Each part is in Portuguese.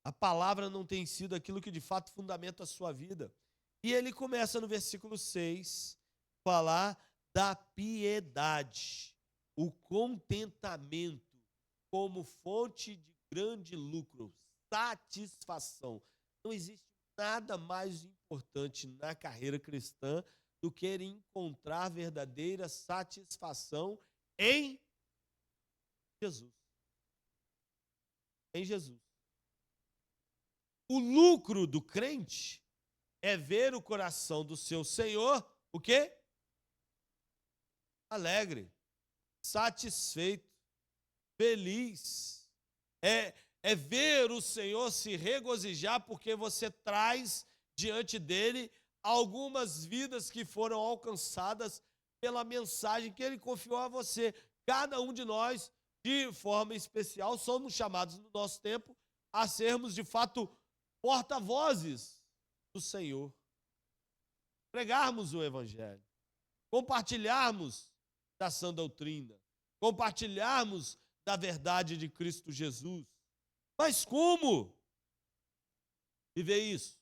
A palavra não tem sido aquilo que de fato fundamenta a sua vida. E ele começa no versículo 6, falar da piedade, o contentamento como fonte de grande lucro, satisfação. Não existe nada mais importante na carreira cristã do que encontrar verdadeira satisfação em Jesus. Em Jesus. O lucro do crente é ver o coração do seu Senhor, o quê? Alegre, satisfeito, feliz. É ver o Senhor se regozijar porque você traz diante dele algumas vidas que foram alcançadas pela mensagem que ele confiou a você. Cada um de nós, de forma especial, somos chamados no nosso tempo a sermos de fato porta-vozes do Senhor. Pregarmos o Evangelho, compartilharmos da sã doutrina, compartilharmos da verdade de Cristo Jesus. Mas como viver isso?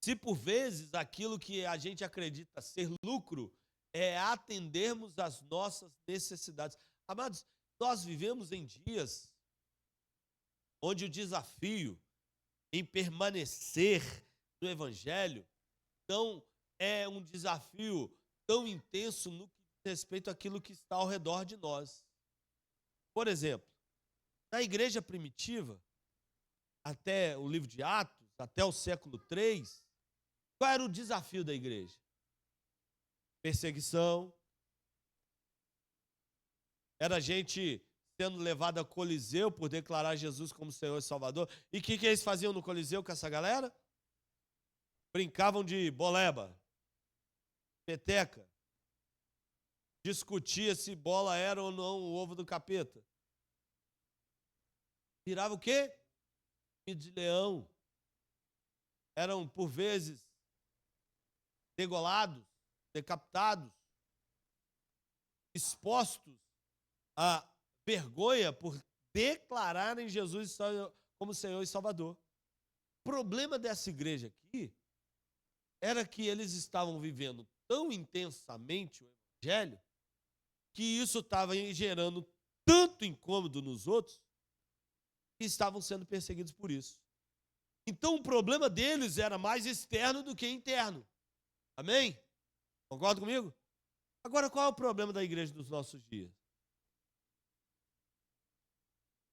Se por vezes aquilo que a gente acredita ser lucro é atendermos às nossas necessidades. Amados, nós vivemos em dias onde o desafio em permanecer no Evangelho não é um desafio tão intenso no que diz respeito àquilo que está ao redor de nós. Por exemplo, na igreja primitiva, até o livro de Atos, até o século III, qual era o desafio da igreja? Perseguição. Era gente sendo levada a Coliseu por declarar Jesus como Senhor e Salvador. E o que eles faziam no Coliseu com essa galera? Brincavam de boleba, peteca. Discutia se bola era ou não o ovo do capeta. Virava o quê? De leão. Eram, por vezes, degolados, decapitados, expostos à vergonha por declararem Jesus como Senhor e Salvador. O problema dessa igreja aqui era que eles estavam vivendo tão intensamente o Evangelho que isso estava gerando tanto incômodo nos outros que estavam sendo perseguidos por isso. Então o problema deles era mais externo do que interno. Amém? Concorda comigo? Agora, qual é o problema da igreja dos nossos dias?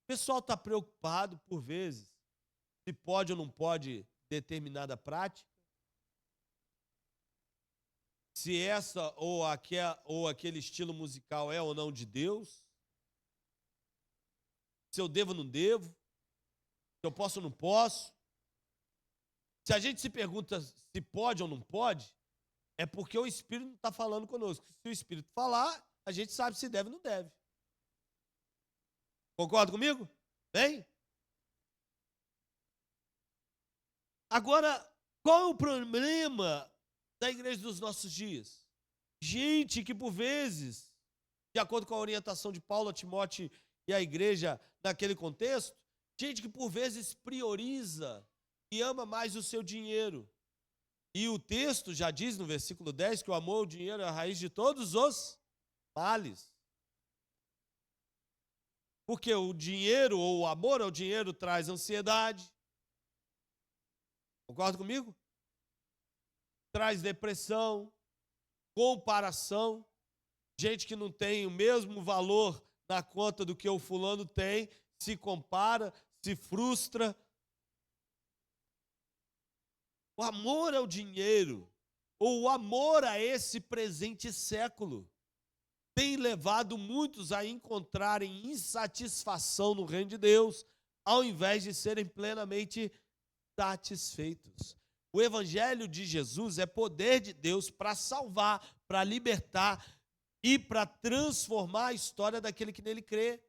O pessoal está preocupado, por vezes, se pode ou não pode determinada prática, se essa ou aquele estilo musical é ou não de Deus, se eu devo ou não devo, se eu posso ou não posso. Se a gente se pergunta se pode ou não pode, é porque o Espírito não está falando conosco. Se o Espírito falar, a gente sabe se deve ou não deve. Concorda comigo? Bem? Agora, qual é o problema da igreja dos nossos dias? Gente que, por vezes, de acordo com a orientação de Paulo a Timóteo e a igreja naquele contexto, gente que, por vezes, prioriza e ama mais o seu dinheiro. E o texto já diz no versículo 10 que o amor ao dinheiro é a raiz de todos os males. Porque o dinheiro ou o amor ao dinheiro traz ansiedade. Concorda comigo? Traz depressão, comparação. Gente que não tem o mesmo valor na conta do que o fulano tem, se compara, se frustra. O amor ao dinheiro, ou o amor a esse presente século, tem levado muitos a encontrarem insatisfação no reino de Deus, ao invés de serem plenamente satisfeitos. O Evangelho de Jesus é poder de Deus para salvar, para libertar e para transformar a história daquele que nele crê.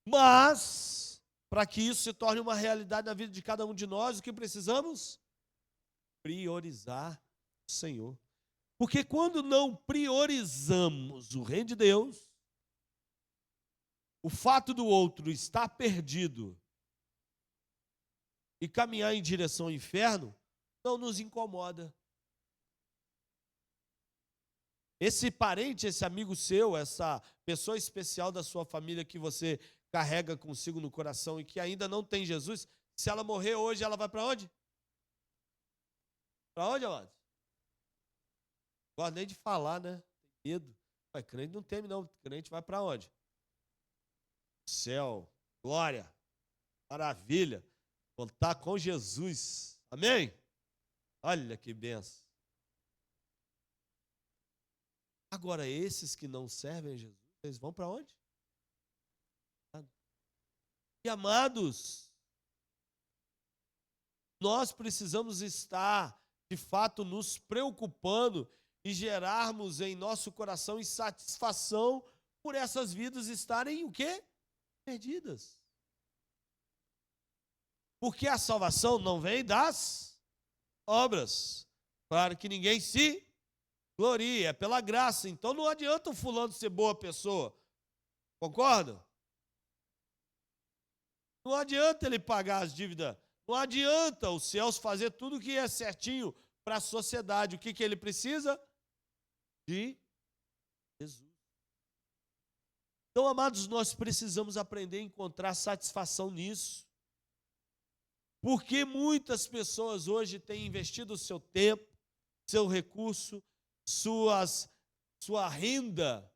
Mas, para que isso se torne uma realidade na vida de cada um de nós, o que precisamos? Priorizar o Senhor. Porque quando não priorizamos o reino de Deus, o fato do outro estar perdido e caminhar em direção ao inferno não nos incomoda. Esse parente, esse amigo seu, essa pessoa especial da sua família que você carrega consigo no coração e que ainda não tem Jesus, se ela morrer hoje, ela vai para onde? Para onde, amado? Não gosto nem de falar, né? Tem medo. Mas crente não teme, não. Crente vai para onde? Céu, glória, maravilha. Contar com Jesus. Amém? Olha que benção. Agora, esses que não servem a Jesus, eles vão para onde? E amados, nós precisamos estar, de fato, nos preocupando e gerarmos em nosso coração insatisfação por essas vidas estarem o quê? Perdidas. Porque a salvação não vem das obras. Claro que ninguém se glorie, é pela graça. Então não adianta o fulano ser boa pessoa. Concorda? Não adianta ele pagar as dívidas. Não adianta os céus fazer tudo o que é certinho para a sociedade. O que ele precisa? De Jesus. Então, amados, nós precisamos aprender a encontrar satisfação nisso. Porque muitas pessoas hoje têm investido o seu tempo, seu recurso, sua renda,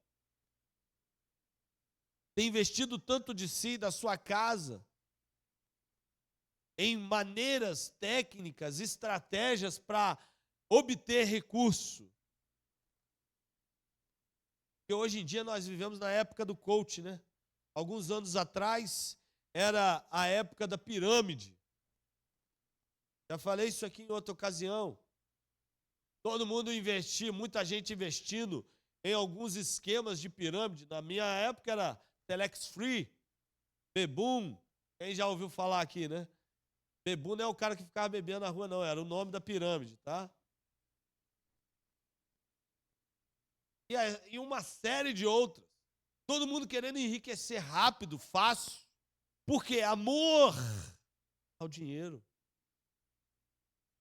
têm investido tanto de si, da sua casa, em maneiras técnicas, estratégias para obter recurso. Porque hoje em dia nós vivemos na época do coach, né? Alguns anos atrás era a época da pirâmide. Já falei isso aqui em outra ocasião. Todo mundo investia, muita gente investindo em alguns esquemas de pirâmide. Na minha época era Telex Free, Bebum. Quem já ouviu falar aqui, né? Bebum não é o cara que ficava bebendo na rua, não. Era o nome da pirâmide, tá? E uma série de outras. Todo mundo querendo enriquecer rápido, fácil. Porque amor ao dinheiro.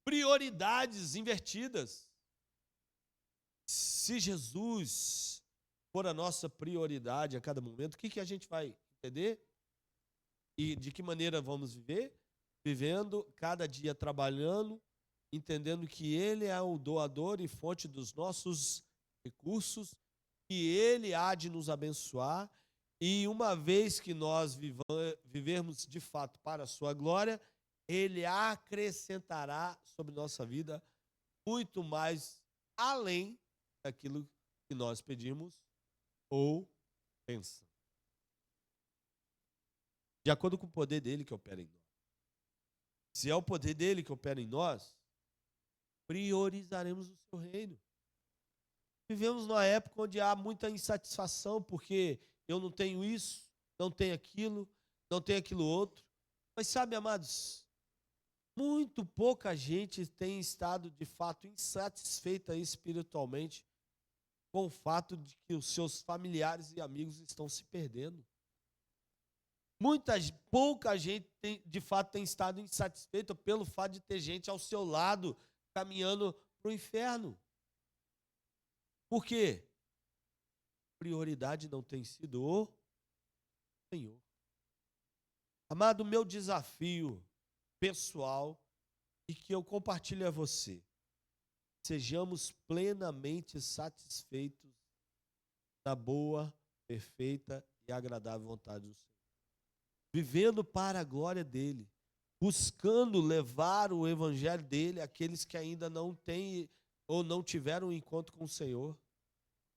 Prioridades invertidas. Se Jesus for a nossa prioridade a cada momento, o que a gente vai entender? E de que maneira vamos viver? Vivendo cada dia trabalhando, entendendo que Ele é o doador e fonte dos nossos recursos, que Ele há de nos abençoar, e uma vez que nós vivermos de fato para a sua glória, Ele acrescentará sobre nossa vida muito mais além daquilo que nós pedimos ou pensamos. De acordo com o poder dele que opera em nós. Se é o poder dele que opera em nós, priorizaremos o seu reino. Vivemos numa época onde há muita insatisfação, porque eu não tenho isso, não tenho aquilo, não tenho aquilo outro. Mas sabe, amados, muito pouca gente tem estado de fato insatisfeita espiritualmente com o fato de que os seus familiares e amigos estão se perdendo. Pouca gente de fato tem estado insatisfeita pelo fato de ter gente ao seu lado caminhando para o inferno. Por quê? Prioridade não tem sido o Senhor. Amado, meu desafio pessoal e que eu compartilho a você. Sejamos plenamente satisfeitos da boa, perfeita e agradável vontade do Senhor. Vivendo para a glória dEle, buscando levar o evangelho dEle àqueles que ainda não têm ou não tiveram um encontro com o Senhor.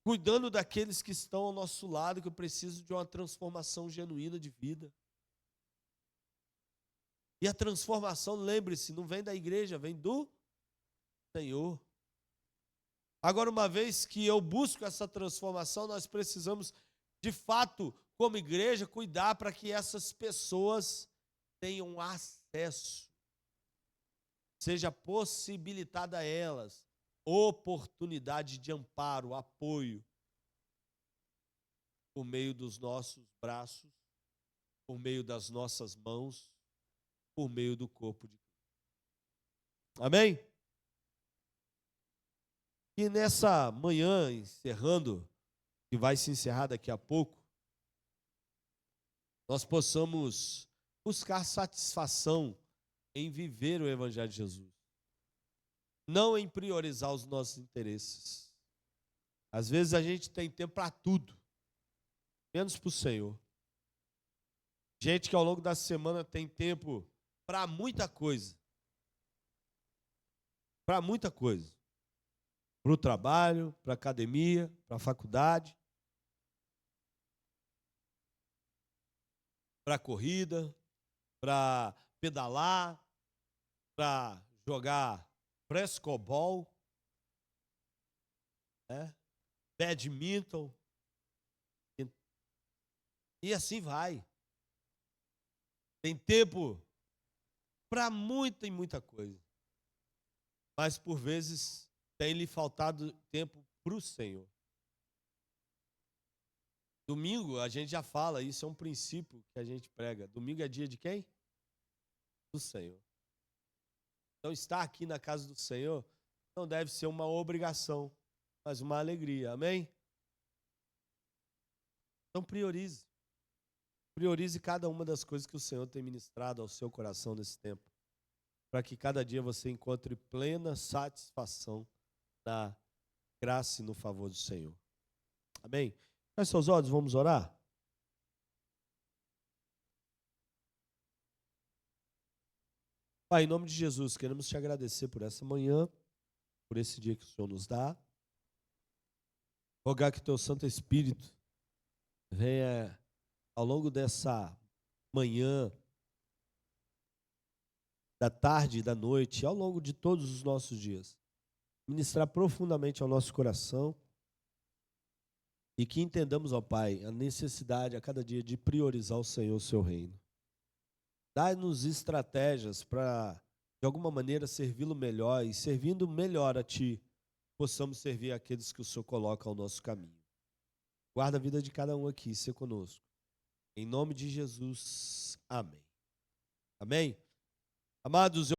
Cuidando daqueles que estão ao nosso lado, que precisam de uma transformação genuína de vida. E a transformação, lembre-se, não vem da igreja, vem do Senhor. Agora, uma vez que eu busco essa transformação, nós precisamos, de fato, como igreja, cuidar para que essas pessoas tenham acesso, seja possibilitada a elas oportunidade de amparo, apoio. por meio dos nossos braços, por meio das nossas mãos, por meio do corpo de Cristo. Amém? E nessa manhã, encerrando, que vai se encerrar daqui a pouco, nós possamos buscar satisfação em viver o Evangelho de Jesus, não em priorizar os nossos interesses. Às vezes a gente tem tempo para tudo, menos para o Senhor. Gente que ao longo da semana tem tempo para muita coisa. Para muita coisa. Para o trabalho, para a academia, para a faculdade, para a corrida, para pedalar, para jogar frescobol, badminton, e assim vai. Tem tempo para muita e muita coisa, mas por vezes tem lhe faltado tempo para o Senhor. Domingo, a gente já fala, isso é um princípio que a gente prega. Domingo é dia de quem? Do Senhor. Então, estar aqui na casa do Senhor não deve ser uma obrigação, mas uma alegria. Amém? Então, priorize. Priorize cada uma das coisas que o Senhor tem ministrado ao seu coração nesse tempo, para que cada dia você encontre plena satisfação na graça e no favor do Senhor. Amém? Feche seus olhos, vamos orar? Pai, em nome de Jesus, queremos te agradecer por essa manhã, por esse dia que o Senhor nos dá. Rogar que teu Santo Espírito venha ao longo dessa manhã, da tarde e da noite, ao longo de todos os nossos dias, ministrar profundamente ao nosso coração e que entendamos, ó Pai, a necessidade a cada dia de priorizar o Senhor, o seu reino. Dá-nos estratégias para, de alguma maneira, servi-lo melhor e, servindo melhor a Ti, possamos servir aqueles que o Senhor coloca ao nosso caminho. Guarda a vida de cada um aqui, seja conosco. Em nome de Jesus, amém. Amém? Amados,